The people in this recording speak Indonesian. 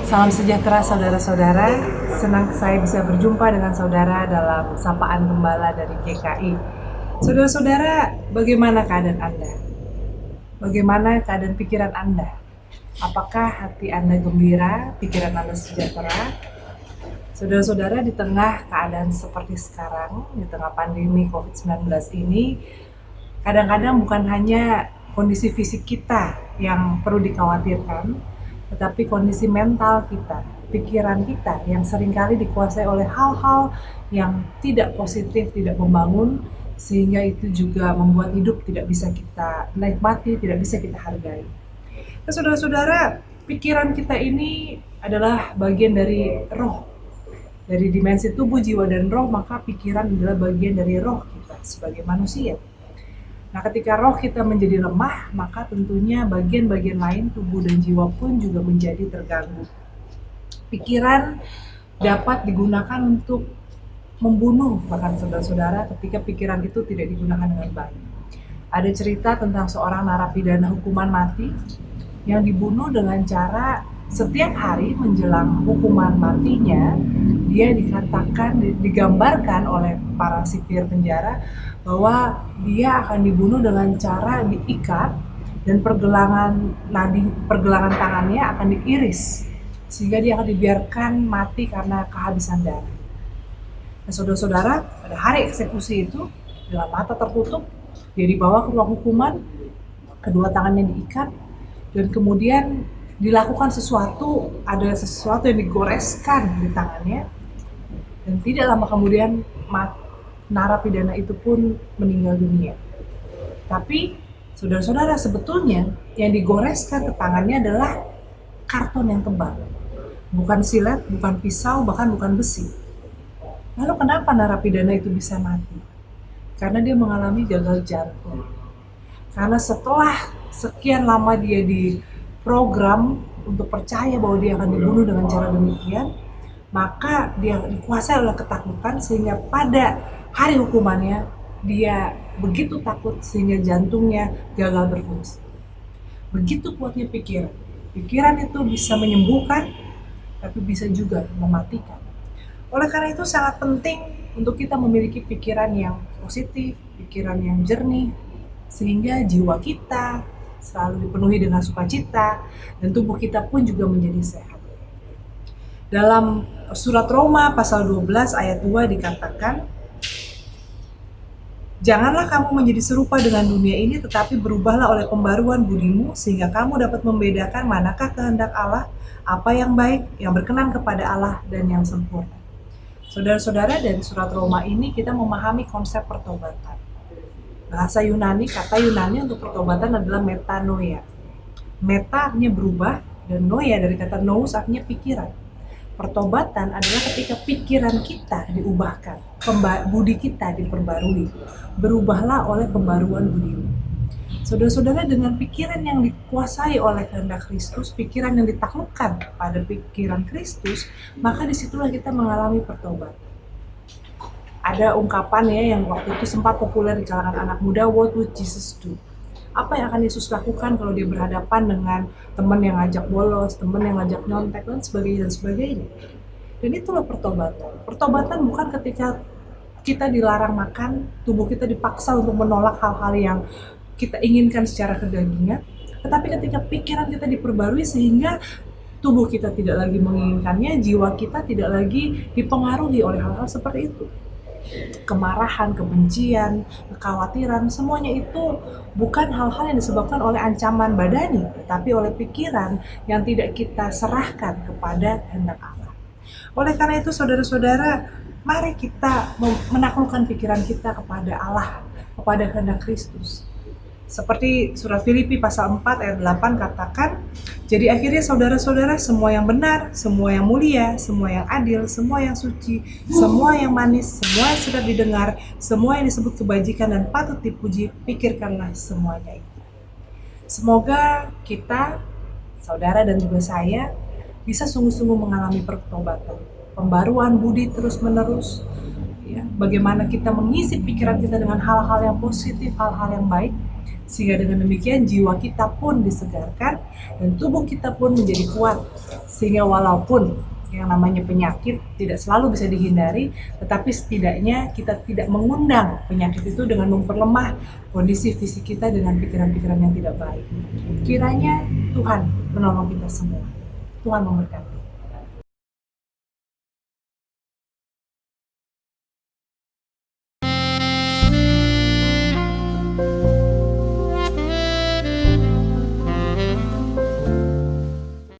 Salam sejahtera saudara-saudara, senang saya bisa berjumpa dengan saudara dalam Sapaan Gembala dari GKI. Saudara-saudara, bagaimana keadaan Anda? Bagaimana keadaan pikiran Anda? Apakah hati Anda gembira, pikiran Anda sejahtera? Saudara-saudara, di tengah keadaan seperti sekarang, di tengah pandemi COVID-19 ini, kadang-kadang bukan hanya kondisi fisik kita yang perlu dikhawatirkan, tetapi kondisi mental kita, pikiran kita yang seringkali dikuasai oleh hal-hal yang tidak positif, tidak membangun, sehingga itu juga membuat hidup tidak bisa kita nikmati, tidak bisa kita hargai. Nah, saudara-saudara, pikiran kita ini adalah bagian dari roh, dari dimensi tubuh, jiwa, dan roh, maka pikiran adalah bagian dari roh kita sebagai manusia. Nah, ketika roh kita menjadi lemah, maka tentunya bagian-bagian lain tubuh dan jiwa pun juga menjadi terganggu. Pikiran dapat digunakan untuk membunuh bahkan saudara-saudara ketika pikiran itu tidak digunakan dengan baik. Ada cerita tentang seorang narapidana hukuman mati yang dibunuh dengan cara setiap hari menjelang hukuman matinya, dia dikatakan, digambarkan oleh para sipir penjara bahwa dia akan dibunuh dengan cara diikat dan pergelangan tangannya akan diiris sehingga dia akan dibiarkan mati karena kehabisan darah. Nah, saudara-saudara, pada hari eksekusi itu dengan mata tertutup dia dibawa ke ruang hukuman, kedua tangannya diikat dan kemudian dilakukan ada sesuatu yang digoreskan di tangannya, dan tidak lama kemudian narapidana itu pun meninggal dunia. Tapi saudara-saudara, sebetulnya yang digoreskan ke tangannya adalah karton yang tebal, bukan silet, bukan pisau, bahkan bukan besi. Lalu kenapa narapidana itu bisa mati? Karena dia mengalami gagal jantung. Karena setelah sekian lama dia diprogram untuk percaya bahwa dia akan dibunuh dengan cara demikian, maka dia dikuasai oleh ketakutan sehingga pada hari hukumannya dia begitu takut sehingga jantungnya gagal berfungsi. Begitu kuatnya pikiran. Pikiran itu bisa menyembuhkan, tapi bisa juga mematikan. Oleh karena itu sangat penting untuk kita memiliki pikiran yang positif, pikiran yang jernih, sehingga jiwa kita selalu dipenuhi dengan sukacita dan tubuh kita pun juga menjadi sehat. Dalam surat Roma pasal 12 ayat 2 dikatakan, "Janganlah kamu menjadi serupa dengan dunia ini, tetapi berubahlah oleh pembaruan budimu, sehingga kamu dapat membedakan manakah kehendak Allah, apa yang baik, yang berkenan kepada Allah, dan yang sempurna." Saudara-saudara, dari surat Roma ini kita memahami konsep pertobatan. Bahasa Yunani, kata Yunani untuk pertobatan adalah metanoia. Meta artinya berubah, dan noia dari kata nous artinya pikiran. Pertobatan adalah ketika pikiran kita diubahkan, budi kita diperbarui. Berubahlah oleh pembaruan budimu. Saudara-saudara, dengan pikiran yang dikuasai oleh kehendak Kristus, pikiran yang ditaklukkan pada pikiran Kristus, maka disitulah kita mengalami pertobatan. Ada ungkapan ya yang waktu itu sempat populer di kalangan anak muda, "What would Jesus do?" Apa yang akan Yesus lakukan kalau dia berhadapan dengan teman yang ngajak bolos, teman yang ngajak nyontek, dan sebagainya dan sebagainya. Dan itulah pertobatan. Pertobatan bukan ketika kita dilarang makan, tubuh kita dipaksa untuk menolak hal-hal yang kita inginkan secara kedagingan, tetapi ketika pikiran kita diperbarui sehingga tubuh kita tidak lagi menginginkannya, jiwa kita tidak lagi dipengaruhi oleh hal-hal seperti itu. Kemarahan, kebencian, kekhawatiran, semuanya itu bukan hal-hal yang disebabkan oleh ancaman badani, tetapi oleh pikiran yang tidak kita serahkan kepada kehendak Allah. Oleh karena itu, saudara-saudara, mari kita menaklukkan pikiran kita kepada Allah, kepada kehendak Kristus. Seperti surat Filipi pasal 4 ayat 8 katakan, "Jadi akhirnya saudara-saudara, semua yang benar, semua yang mulia, semua yang adil, semua yang suci, semua yang manis, semua yang sedap didengar, semua yang disebut kebajikan dan patut dipuji, pikirkanlah semuanya itu." Semoga kita, saudara dan juga saya, bisa sungguh-sungguh mengalami pertobatan, pembaruan budi terus-menerus, ya, bagaimana kita mengisi pikiran kita dengan hal-hal yang positif, hal-hal yang baik, Sehingga dengan demikian jiwa kita pun disegarkan dan tubuh kita pun menjadi kuat. Sehingga walaupun yang namanya penyakit tidak selalu bisa dihindari, tetapi setidaknya kita tidak mengundang penyakit itu dengan memperlemah kondisi fisik kita dengan pikiran-pikiran yang tidak baik. Kiranya Tuhan menolong kita semua. Tuhan memberkati.